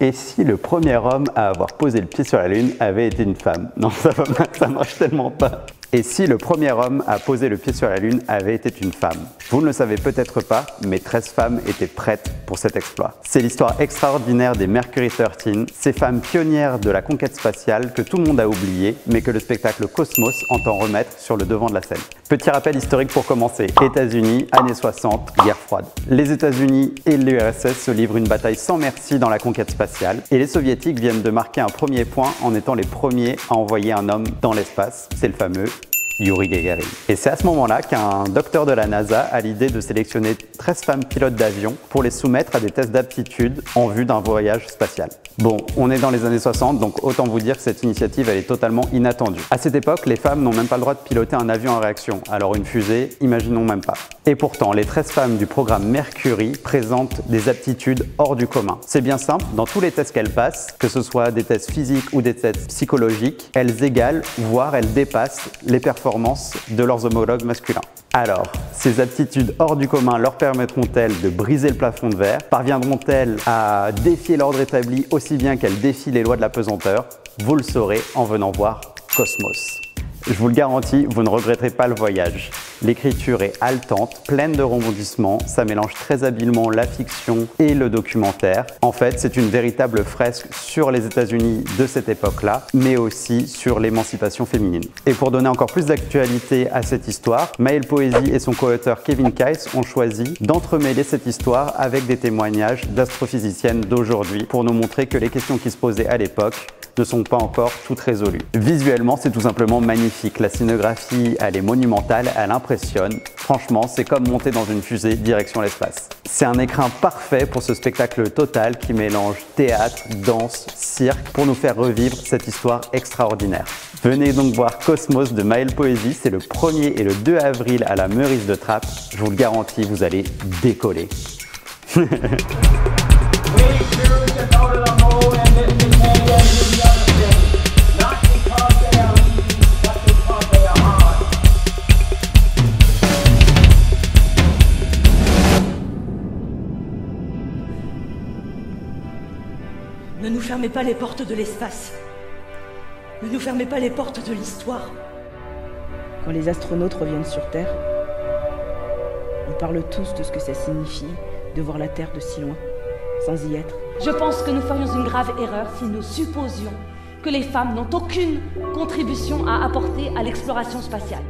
Et si le premier homme à avoir posé le pied sur la Lune avait été une femme? Non, ça marche tellement pas. Et si le premier homme à poser le pied sur la Lune avait été une femme? Vous ne le savez peut-être pas, mais 13 femmes étaient prêtes pour cet exploit. C'est l'histoire extraordinaire des Mercury 13, ces femmes pionnières de la conquête spatiale que tout le monde a oublié, mais que le spectacle Cosmos entend remettre sur le devant de la scène. Petit rappel historique pour commencer. États-Unis, années 60, guerre froide. Les États-Unis et l'URSS se livrent une bataille sans merci dans la conquête spatiale, et les Soviétiques viennent de marquer un premier point en étant les premiers à envoyer un homme dans l'espace. C'est le fameux Yuri Gagarin. Et c'est à ce moment-là qu'un docteur de la NASA a l'idée de sélectionner 13 femmes pilotes d'avion pour les soumettre à des tests d'aptitude en vue d'un voyage spatial. Bon, on est dans les années 60, donc autant vous dire que cette initiative elle est totalement inattendue. À cette époque, les femmes n'ont même pas le droit de piloter un avion en réaction, alors une fusée, imaginons même pas. Et pourtant, les 13 femmes du programme Mercury présentent des aptitudes hors du commun. C'est bien simple, dans tous les tests qu'elles passent, que ce soit des tests physiques ou des tests psychologiques, elles égalent, voire elles dépassent les performances de leurs homologues masculins. Alors, ces aptitudes hors du commun leur permettront-elles de briser le plafond de verre? Parviendront-elles à défier l'ordre établi aussi bien qu'elles défient les lois de la pesanteur? Vous le saurez en venant voir Cosmos. Je vous le garantis, vous ne regretterez pas le voyage. L'écriture est haletante, pleine de rebondissements, ça mélange très habilement la fiction et le documentaire. En fait, c'est une véritable fresque sur les États-Unis de cette époque-là, mais aussi sur l'émancipation féminine. Et pour donner encore plus d'actualité à cette histoire, Maëlle Poésy et son co-auteur Kevin Keiss ont choisi d'entremêler cette histoire avec des témoignages d'astrophysiciennes d'aujourd'hui pour nous montrer que les questions qui se posaient à l'époque ne sont pas encore toutes résolues. Visuellement, c'est tout simplement magnifique. La scénographie, elle est monumentale, elle impressionne. Franchement, c'est comme monter dans une fusée direction l'espace. C'est un écrin parfait pour ce spectacle total qui mélange théâtre, danse, cirque pour nous faire revivre cette histoire extraordinaire. Venez donc voir Cosmos de Maëlle Poésy, c'est le 1er et le 2 avril à la Meurice de Trappes. Je vous le garantis, vous allez décoller. Ne nous fermez pas les portes de l'espace. Ne nous fermez pas les portes de l'histoire. Quand les astronautes reviennent sur Terre, ils parlent tous de ce que ça signifie de voir la Terre de si loin, sans y être. Je pense que nous ferions une grave erreur si nous supposions que les femmes n'ont aucune contribution à apporter à l'exploration spatiale.